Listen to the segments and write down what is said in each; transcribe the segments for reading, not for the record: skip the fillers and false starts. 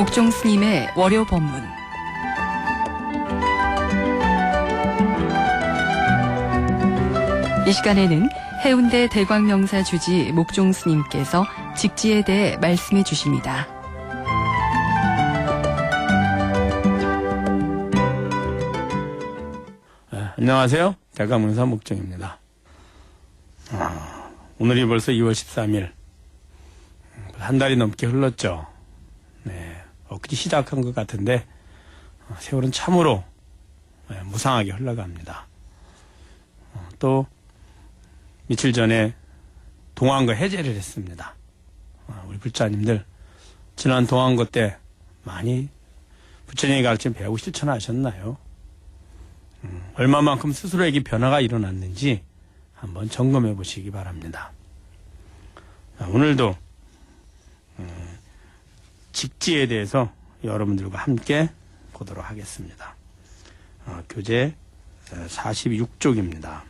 목종 스님의 월요 법문. 이 시간에는 해운대 대광명사 주지 목종 스님께서 직지에 대해 말씀해 주십니다. 안녕하세요. 대광명사 목종입니다. 오늘이 벌써 2월 13일. 한 달이 넘게 흘렀죠. 엊그제 시작한 것 같은데 세월은 참으로 무상하게 흘러갑니다. 또 며칠 전에 동안거 해제를 했습니다. 우리 불자님들 지난 동안거 때 많이 부처님의 가르침 배우고 실천하셨나요? 얼마만큼 스스로에게 변화가 일어났는지 한번 점검해 보시기 바랍니다. 오늘도 직지에 대해서 여러분들과 함께 보도록 하겠습니다. 교재 46쪽입니다.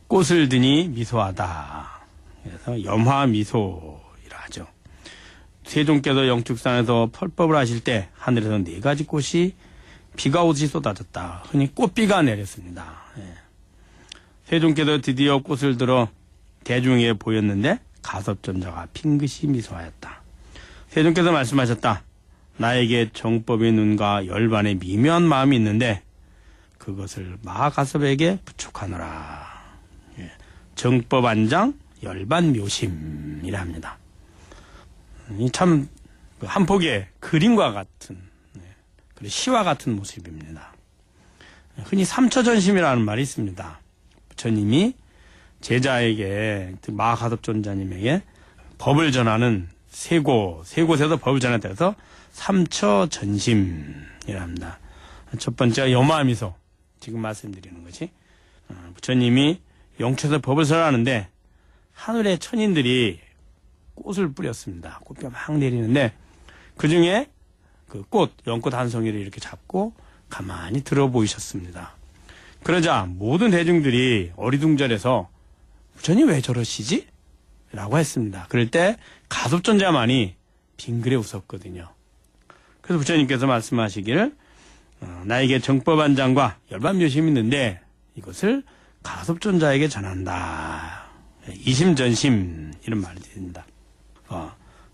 꽃을 드니 미소하다. 그래서 염화미소이라 하죠. 세종께서 영축산에서 펄법을 하실 때 하늘에서 4가지 꽃이 비가 오듯이 쏟아졌다. 흔히 꽃비가 내렸습니다. 세종께서 드디어 꽃을 들어 대중에게 보였는데 가섭존자가 핑긋이 미소하였다. 세종께서 말씀하셨다. 나에게 정법의 눈과 열반의 미묘한 마음이 있는데 그것을 마가섭에게 부축하노라. 정법 안장 열반 묘심이라 합니다. 참 한 폭의 그림과 같은 그리고 시와 같은 모습입니다. 흔히 삼처전심이라는 말이 있습니다. 부처님이 제자에게 마가섭존자님에게 법을 전하는 세 곳에서 법을 전했다. 삼처전심이라 합니다. 첫 번째가 염화미소. 지금 말씀드리는 것이 부처님이 영초에서 법을 설하는데 하늘의 천인들이 꽃을 뿌렸습니다. 꽃비가 막 내리는데 그 중에 그 꽃, 연꽃 한 송이를 이렇게 잡고 가만히 들어 보이셨습니다. 그러자 모든 대중들이 어리둥절해서 부처님 왜 저러시지? 라고 했습니다. 그럴 때 가섭존자만이 빙그레 웃었거든요. 그래서 부처님께서 말씀하시기를 나에게 정법안장과 열반묘심이 있는데 이것을 가섭존자에게 전한다. 이심전심 이런 말이 됩니다.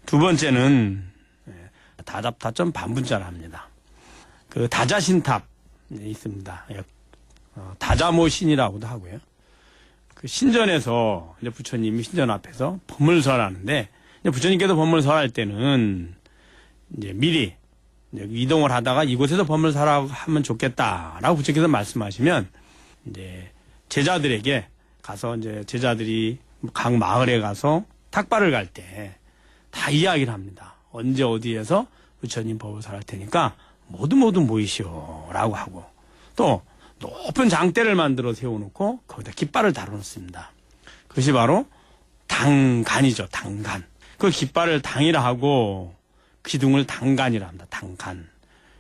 두 번째는 다잡다점 반분자라 합니다. 그 다자신탑 있습니다. 다자모신이라고도 하고요. 그 신전에서 이제 부처님이 신전 앞에서 법문설하는데 부처님께서 법문설할 때는 이제 미리 이제 이동을 하다가 이곳에서 법문설하고 하면 좋겠다라고 부처님께서 말씀하시면 이제 제자들에게 가서 이제 제자들이 각 마을에 가서 탁발을 갈 때 다 이야기를 합니다. 언제 어디에서 부처님 법을 설할 테니까 모두 모이시오라고 하고 또 높은 장대를 만들어 세워놓고 거기다 깃발을 달아놓습니다. 그것이 바로 당간이죠. 당간. 그 깃발을 당이라 하고 기둥을 당간이라 합니다. 당간.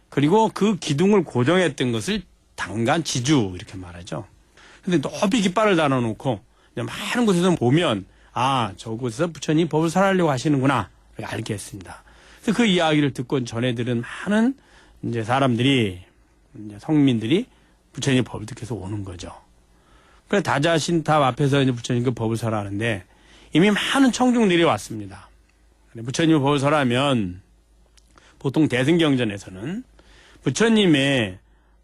그리고 그 기둥을 고정했던 것을 당간 지주 이렇게 말하죠. 근데 높이 깃발을 달아놓고 많은 곳에서 보면 저곳에서 부처님 법을 설하려고 하시는구나 알게 했습니다. 그래서 그 이야기를 듣고 전해들은 많은 이제 사람들이 이제 성민들이 부처님 법을 듣고서 오는 거죠. 그래서 다자신탑 앞에서 이제 부처님 그 법을 설하는데 이미 많은 청중들이 왔습니다. 부처님 법을 설하면 보통 대승경전에서는 부처님의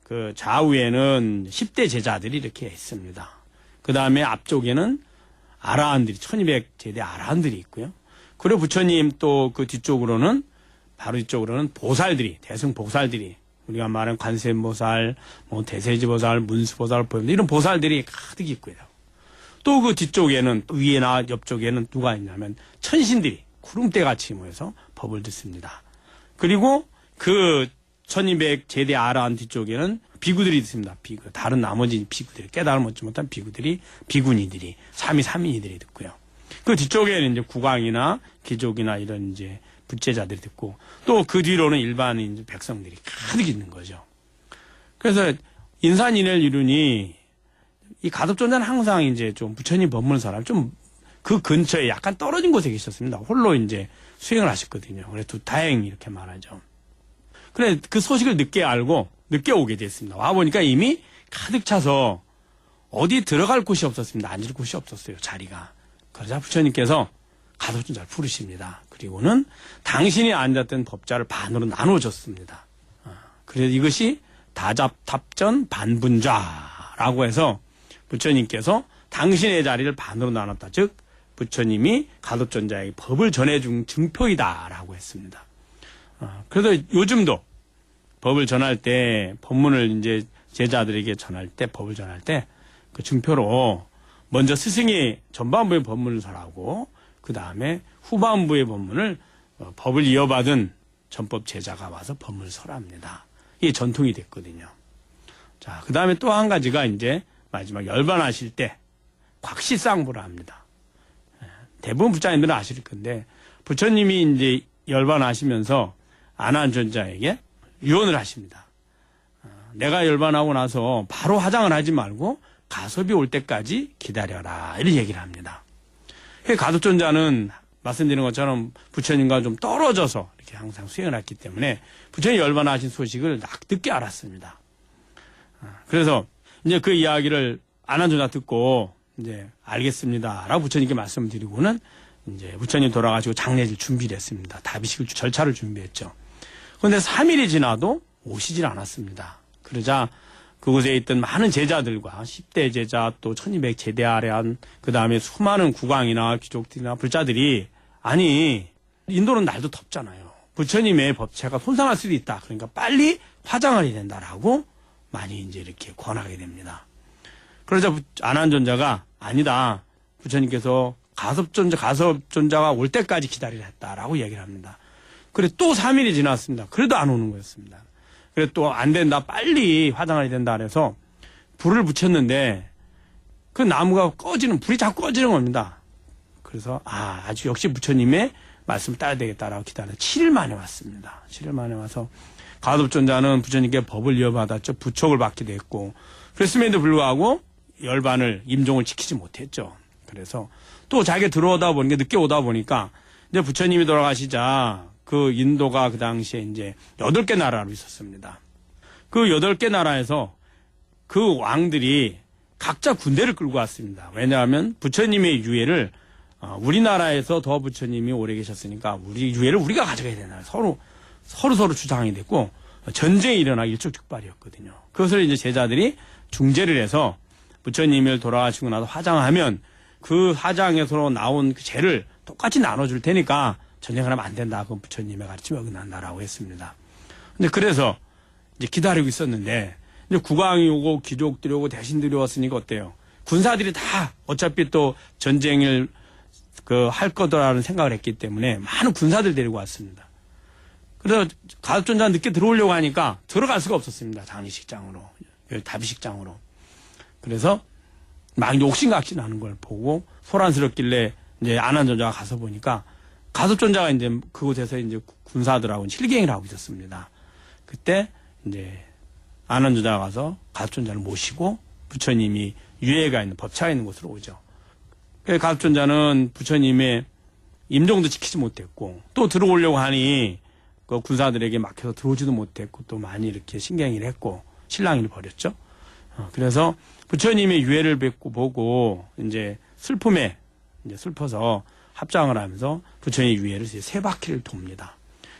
그 좌우에는 10대 제자들이 이렇게 있습니다. 그 다음에 앞쪽에는 아라한들이 1200제대 아라한들이 있고요. 그리고 부처님 또 그 뒤쪽으로는 바로 뒤쪽으로는 보살들이 대승 보살들이 우리가 말하는 관세음보살, 대세지보살, 문수보살, 이런 보살들이 가득 있고요. 또 그 뒤쪽에는 위에나 옆쪽에는 누가 있냐면 천신들이 구름대같이 모여서 법을 듣습니다. 그리고 그 1200제대 아라한 뒤쪽에는 비구들이 있습니다. 다른 나머지 비구들이 깨달음 얻지 못한 비구들이 비구니들이 삼위삼인이들이 듣고요. 그 뒤쪽에는 이제 국왕이나 귀족이나 이런 이제 부채자들이 듣고 또 그 뒤로는 일반인 백성들이 가득 있는 거죠. 그래서 인산인해를 이루니 이 가섭존자는 항상 이제 좀 부처님 법문을 사람 좀 그 근처에 약간 떨어진 곳에 계셨습니다. 홀로 이제 수행을 하셨거든요. 그래서 두타행 이렇게 말하죠. 그래, 그 소식을 늦게 알고 늦게 오게 됐습니다. 와보니까 이미 가득 차서 어디 들어갈 곳이 없었습니다. 앉을 곳이 없었어요, 자리가. 그러자 부처님께서 가섭존자를 부르십니다. 그리고는 당신이 앉았던 법자를 반으로 나눠줬습니다. 그래서 이것이 다잡탑전 반분좌라고 해서 부처님께서 당신의 자리를 반으로 나눴다. 즉 부처님이 가섭존자에게 법을 전해준 증표이다라고 했습니다. 그래서 요즘도 법을 전할 때 법문을 이제 제자들에게 전할 때 법을 전할 때 그 증표로 먼저 스승이 전반부의 법문을 설하고 그 다음에 후반부의 법문을 법을 이어받은 전법 제자가 와서 법문을 설합니다. 이게 전통이 됐거든요. 자, 그 다음에 또 한 가지가 이제 마지막 열반하실 때 곽시쌍부를 합니다. 대부분 부자님들은 아실 건데 부처님이 이제 열반하시면서 아난존자에게 유언을 하십니다. 내가 열반하고 나서 바로 화장을 하지 말고 가섭이 올 때까지 기다려라. 이런 얘기를 합니다. 가섭존자는 말씀드린 것처럼 부처님과 좀 떨어져서 이렇게 항상 수행을 했기 때문에 부처님 열반하신 소식을 늦게 알았습니다. 그래서 이제 그 이야기를 아난존자 듣고 이제 알겠습니다. 라고 부처님께 말씀을 드리고는 이제 부처님 돌아가시고 장례질 준비를 했습니다. 다비식을 절차를 준비했죠. 그런데 3일이 지나도 오시질 않았습니다. 그러자 그곳에 있던 많은 제자들과 10대 제자 또 1200 제대 아래한 그 다음에 수많은 국왕이나 귀족들이나 불자들이 아니 인도는 날도 덥잖아요. 부처님의 법체가 손상할 수도 있다. 그러니까 빨리 화장을 해야 된다라고 많이 이제 이렇게 권하게 됩니다. 그러자 아난존자가 아니다. 부처님께서 가섭존자가 올 때까지 기다리라 했다라고 얘기를 합니다. 그래 또 3일이 지났습니다. 그래도 안 오는 거였습니다. 그래 또 안 된다. 빨리 화장을 해야 된다. 그래서 불을 붙였는데 그 나무가 불이 자꾸 꺼지는 겁니다. 그래서 아주 역시 부처님의 말씀을 따야 되겠다라고 기다려 7일 만에 왔습니다. 7일 만에 와서 가섭존자는 부처님께 법을 이어받았죠. 부촉을 받기도 했고 그랬음에도 불구하고 열반을 임종을 지키지 못했죠. 그래서 또 자기가 들어오다 보니까 늦게 오다 보니까 이제 부처님이 돌아가시자 그 인도가 그 당시에 이제 8개 나라로 있었습니다. 그 8개 나라에서 그 왕들이 각자 군대를 끌고 왔습니다. 왜냐하면 부처님의 유해를 우리나라에서 더 부처님이 오래 계셨으니까 우리 유해를 우리가 가져가야 되나 서로 주장이 됐고 전쟁이 일어나기 일촉즉발이었거든요. 그것을 이제 제자들이 중재를 해서 부처님을 돌아가시고 나서 화장하면 그 화장에서 나온 그 죄를 똑같이 나눠줄 테니까 전쟁을 하면 안 된다. 그건 부처님의 가르침에 어긋난다라고 했습니다. 근데 그래서 이제 기다리고 있었는데 이제 국왕이 오고 귀족들이 오고 대신들이 왔으니까 어때요? 군사들이 다 어차피 또 전쟁을 할 거다라는 생각을 했기 때문에 많은 군사들 데리고 왔습니다. 그래서 가섭존자 늦게 들어오려고 하니까 들어갈 수가 없었습니다. 장례식장으로, 다비식장으로. 그래서 막 욕심각심하는 걸 보고 소란스럽길래 이제 아난존자가 가서 보니까 가섭존자가 이제 그곳에서 이제 군사들하고 실갱이를 하고 있었습니다. 그때 이제 아난존자가 가서 가섭존자를 모시고 부처님이 유해가 있는 법차가 있는 곳으로 오죠. 그래서 가섭존자는 부처님의 임종도 지키지 못했고 또 들어오려고 하니 그 군사들에게 막혀서 들어오지도 못했고 또 많이 이렇게 신경을 했고 실랑이를 벌였죠. 그래서 부처님의 유해를 뵙고 보고 이제 슬픔에 이제 슬퍼서 합장을 하면서 부처님의 유해를 3바퀴를 돕니다.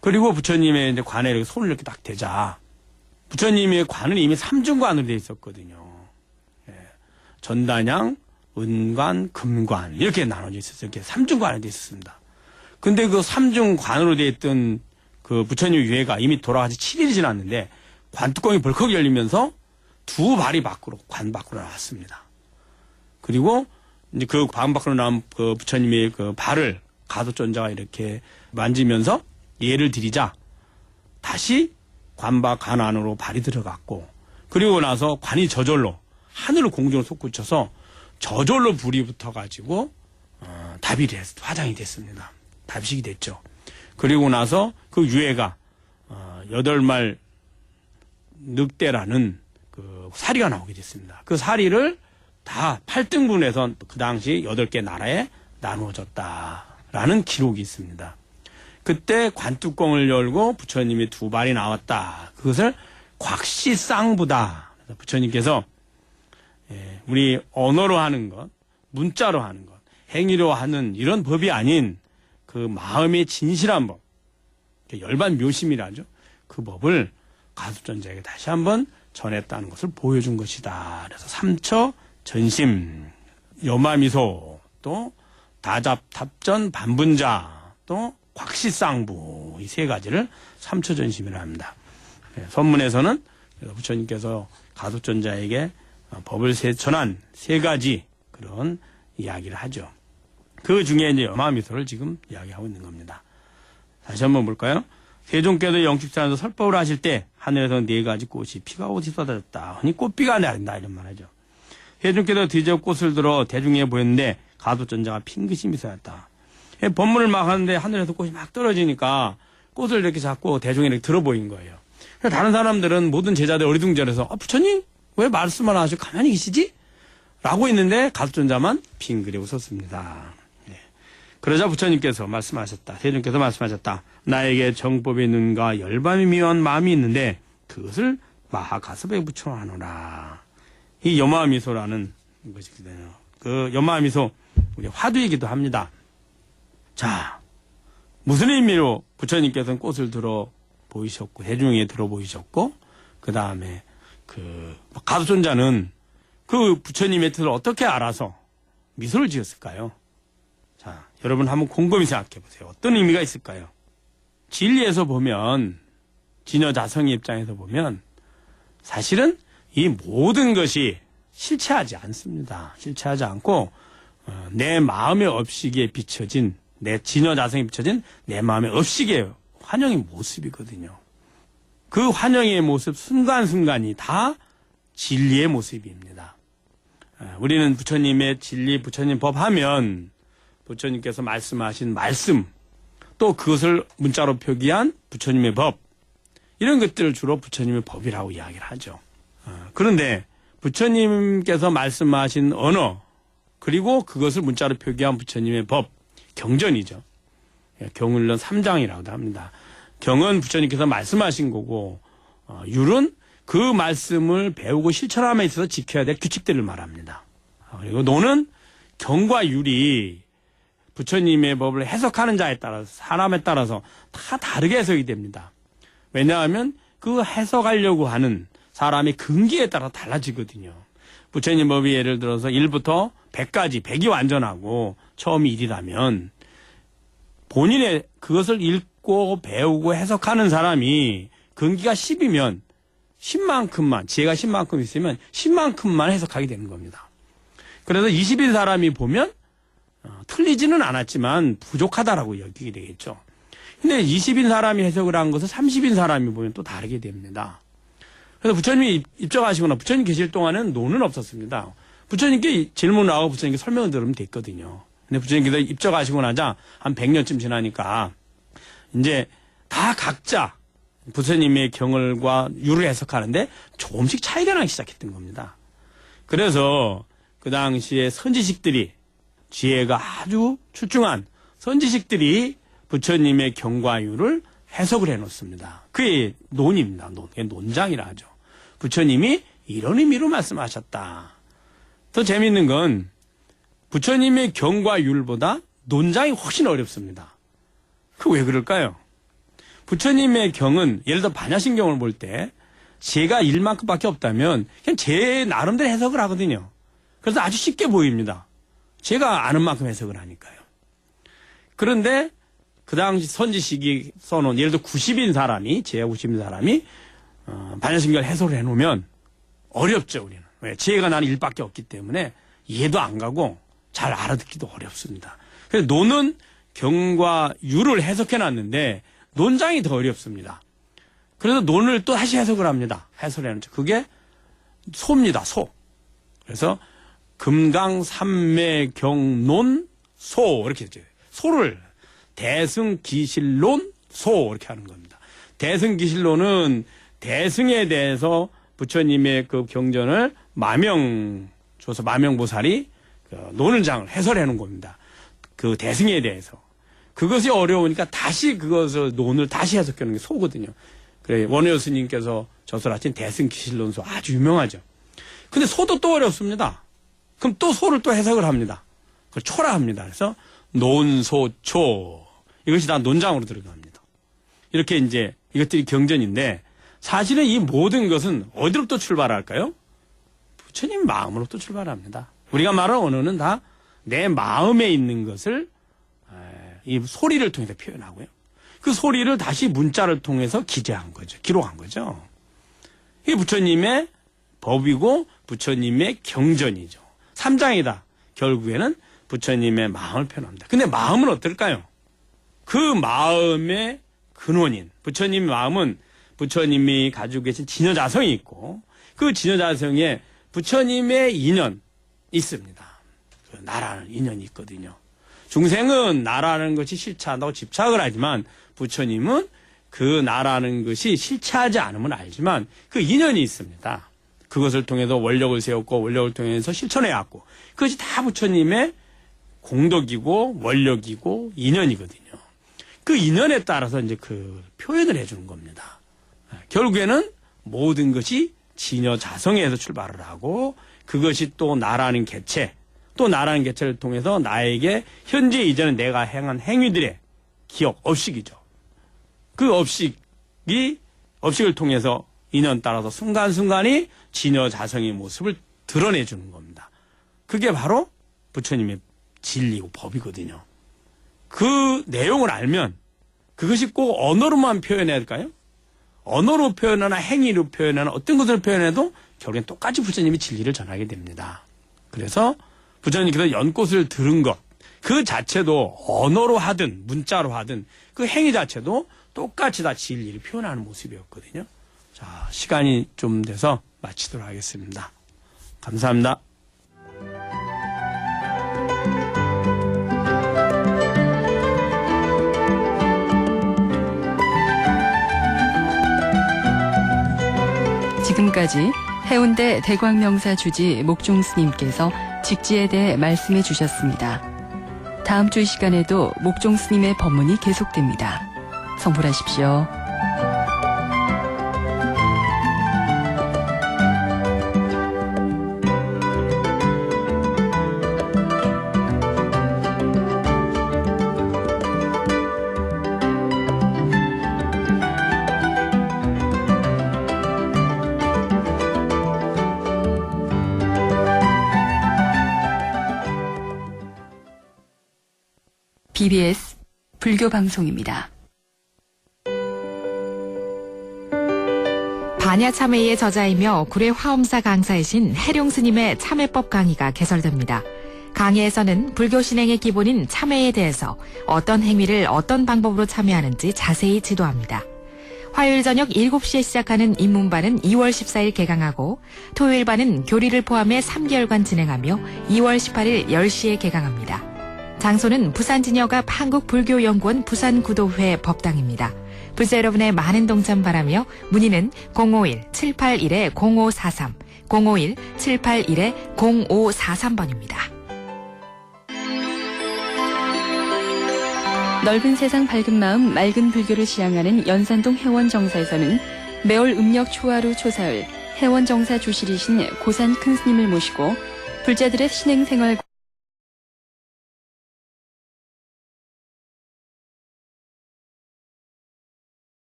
그리고 부처님의 이제 관에 이렇게 손을 이렇게 딱 대자 부처님의 관은 이미 3중관으로 되어 있었거든요. 전단양, 은관, 금관 이렇게 나눠져 있었어요. 이렇게 3중관으로 되어 있었습니다. 근데 그 3중관으로 되어 있던 그 부처님의 유해가 이미 돌아가서 7일이 지났는데 관뚜껑이 벌컥 열리면서 2발이 관 밖으로 나왔습니다. 그리고 이제 그 관 밖으로 나온 그 부처님의 그 발을 가섭존자가 이렇게 만지면서 예를 드리자 다시 관 안으로 발이 들어갔고 그리고 나서 관이 저절로 하늘을 공중으로 솟구쳐서 저절로 불이 붙어가지고 화장이 됐습니다. 다비식이 됐죠. 그리고 나서 그 유해가 8말 늑대라는 그 사리가 나오게 됐습니다. 그 사리를 다 8등분해서 그 당시 8개 나라에 나누어졌다라는 기록이 있습니다. 그때 관뚜껑을 열고 부처님이 두 발이 나왔다. 그것을 곽시쌍부다. 그래서 부처님께서 우리 언어로 하는 것, 문자로 하는 것, 행위로 하는 이런 법이 아닌 그 마음의 진실한 법, 열반 묘심이라죠. 그 법을 가수전자에게 다시 한번 전했다는 것을 보여준 것이다. 그래서 삼처 전심, 여마미소, 또 다잡탑전 반분자, 또 곽시쌍부, 이 세 가지를 삼처 전심이라 합니다. 선문에서는 부처님께서 가수전자에게 법을 전한 세 가지 그런 이야기를 하죠. 그 중에 이제 여마미소를 지금 이야기하고 있는 겁니다. 다시 한번 볼까요? 세종께서 영축산에서 설법을 하실 때 하늘에서 네 가지 꽃이 피가 오지 쏟아졌다. 흔히 꽃비가 내린다 이런 말하죠. 세종께서 드디어 꽃을 들어 대중에 보였는데 가수전자가 핑긋이 미소였다. 법문을 막 하는데 하늘에서 꽃이 막 떨어지니까 꽃을 이렇게 잡고 대중에 이렇게 들어 보인 거예요. 다른 사람들은 모든 제자들 어리둥절해서 부처님 왜 말씀을 안 하시고 가만히 계시지? 라고 했는데 가수전자만 빙그레 웃었습니다. 그러자 부처님께서 말씀하셨다. 세종께서 말씀하셨다. 나에게 정법의 눈과 열반이 미워한 마음이 있는데 그것을 마하가섭에 붙여하노라. 이 여마미소라는 것이거든요. 그 여마미소 우리 화두이기도 합니다. 자, 무슨 의미로 부처님께서는 꽃을 들어 보이셨고 대중에게 들어 보이셨고 그 다음에 그 가수존자는 그 부처님의 뜻을 어떻게 알아서 미소를 지었을까요? 자, 여러분 한번 곰곰이 생각해 보세요. 어떤 의미가 있을까요? 진리에서 보면, 진여자성의 입장에서 보면 사실은 이 모든 것이 실체하지 않습니다. 실체하지 않고 내 마음의 업식에 비춰진, 내 진여자성에 비춰진 내 마음의 업식의 환영의 모습이거든요. 그 환영의 모습 순간순간이 다 진리의 모습입니다. 우리는 부처님의 진리, 부처님 법 하면 부처님께서 말씀하신 말씀, 또 그것을 문자로 표기한 부처님의 법, 이런 것들을 주로 부처님의 법이라고 이야기를 하죠. 그런데 부처님께서 말씀하신 언어, 그리고 그것을 문자로 표기한 부처님의 법, 경전이죠. 경을론 3장이라고도 합니다. 경은 부처님께서 말씀하신 거고, 율은 그 말씀을 배우고 실천함에 있어서 지켜야 될 규칙들을 말합니다. 그리고 노는 경과 율이 부처님의 법을 해석하는 자에 따라서, 사람에 따라서 다 다르게 해석이 됩니다. 왜냐하면 그 해석하려고 하는 사람의 근기에 따라 달라지거든요. 부처님 법이 예를 들어서 1부터 100까지, 100이 완전하고 처음이 1이라면 본인의 그것을 읽고 배우고 해석하는 사람이 근기가 10이면 10만큼만, 지혜가 10만큼 있으면 10만큼만 해석하게 되는 겁니다. 그래서 20인 사람이 보면 틀리지는 않았지만 부족하다라고 여기게 되겠죠. 근데 20인 사람이 해석을 한 것을 30인 사람이 보면 또 다르게 됩니다. 그래서 부처님이 입적하시거나 부처님 계실 동안은 논은 없었습니다. 부처님께 질문을 하고 부처님께 설명을 들으면 됐거든요. 근데 부처님께서 입적하시고 나자 한 100년쯤 지나니까 이제 다 각자 부처님의 경을과 율을 해석하는데 조금씩 차이가 나기 시작했던 겁니다. 그래서 그 당시에 선지식들이, 지혜가 아주 출중한 선지식들이 부처님의 경과 율을 해석을 해놓습니다. 그게 논입니다. 논장이라 하죠. 부처님이 이런 의미로 말씀하셨다. 더 재미있는 건 부처님의 경과 율보다 논장이 훨씬 어렵습니다. 그 왜 그럴까요? 부처님의 경은 예를 들어 반야신경을 볼 때 제가 1만큼밖에 없다면 그냥 제 나름대로 해석을 하거든요. 그래서 아주 쉽게 보입니다. 제가 아는 만큼 해석을 하니까요. 그런데 그 당시 선지식이 써놓은 예를 들어 90인 사람이, 제가 90인 사람이 반야신경을 해석을 해놓으면 어렵죠, 우리는. 왜? 지혜가 나는 1밖에 없기 때문에 이해도 안 가고 잘 알아듣기도 어렵습니다. 그래서 논은 경과 율을 해석해놨는데 논장이 더 어렵습니다. 그래서 논을 또 다시 해석을 합니다. 해석을 해놓죠. 그게 소입니다, 소. 그래서 금강삼매경논 소 이렇게 했죠. 소를 대승기실론 소 이렇게 하는 겁니다. 대승기실론은 대승에 대해서 부처님의 그 경전을 마명보살이 논을장을 해설해 놓은 겁니다. 그 대승에 대해서. 그것이 어려우니까 다시 그것을 논을 다시 해석하는 게 소거든요. 그래 원효 스님께서 저술하신 대승기실론소 아주 유명하죠. 근데 소도 또 어렵습니다. 그럼 또 소를 또 해석을 합니다. 그걸 초라 합니다. 그래서 논소초 이것이 다 논장으로 들어갑니다. 이렇게 이제 이것들이 경전인데 사실은 이 모든 것은 어디로부터 출발할까요? 부처님 마음으로부터 출발합니다. 우리가 말하는 언어는 다 내 마음에 있는 것을 이 소리를 통해서 표현하고요. 그 소리를 다시 문자를 통해서 기재한 거죠. 기록한 거죠. 이게 부처님의 법이고 부처님의 경전이죠. 3장이다. 결국에는 부처님의 마음을 표현합니다. 근데 마음은 어떨까요? 그 마음의 근원인 부처님의 마음은 부처님이 가지고 계신 진여자성이 있고 그 진여자성에 부처님의 인연 있습니다. 그 나라는 인연이 있거든요. 중생은 나라는 것이 실체한다고 집착을 하지만 부처님은 그 나라는 것이 실체하지 않으면 알지만 그 인연이 있습니다. 그것을 통해서 원력을 세웠고 원력을 통해서 실천해왔고 그것이 다 부처님의 공덕이고 원력이고 인연이거든요. 그 인연에 따라서 이제 그 표현을 해주는 겁니다. 결국에는 모든 것이 진여자성에서 출발을 하고 그것이 또 나라는 개체 또 나라는 개체를 통해서 나에게 현재 이전에 내가 행한 행위들의 기억, 업식이죠. 그 업식을 통해서 인연 따라서 순간순간이 진여자성의 모습을 드러내주는 겁니다. 그게 바로 부처님의 진리고 법이거든요. 그 내용을 알면 그것이 꼭 언어로만 표현해야 할까요? 언어로 표현하나 행위로 표현하나 어떤 것을 표현해도 결국엔 똑같이 부처님이 진리를 전하게 됩니다. 그래서 부처님께서 연꽃을 들은 것, 그 자체도 언어로 하든 문자로 하든 그 행위 자체도 똑같이 다 진리를 표현하는 모습이었거든요. 자, 시간이 좀 돼서 마치도록 하겠습니다. 감사합니다. 지금까지 해운대 대광명사 주지 목종 스님께서 직지에 대해 말씀해 주셨습니다. 다음 주 이 시간에도 목종 스님의 법문이 계속됩니다. 성불하십시오. BBS 불교 방송입니다. 반야참회의 저자이며 구례 화엄사 강사이신 해룡 스님의 참회법 강의가 개설됩니다. 강의에서는 불교 신행의 기본인 참회에 대해서 어떤 행위를 어떤 방법으로 참회하는지 자세히 지도합니다. 화요일 저녁 7시에 시작하는 입문반은 2월 14일 개강하고 토요일반은 교리를 포함해 3개월간 진행하며 2월 18일 10시에 개강합니다. 장소는 부산진여갑 한국불교연구원 부산구도회 법당입니다. 불사 여러분의 많은 동참 바라며 문의는 051-781-0543, 051-781-0543번입니다. 넓은 세상 밝은 마음 맑은 불교를 지향하는 연산동 해원정사에서는 매월 음력 초하루 초사흘 해원정사 주실이신 고산 큰스님을 모시고 불자들의 신행생활과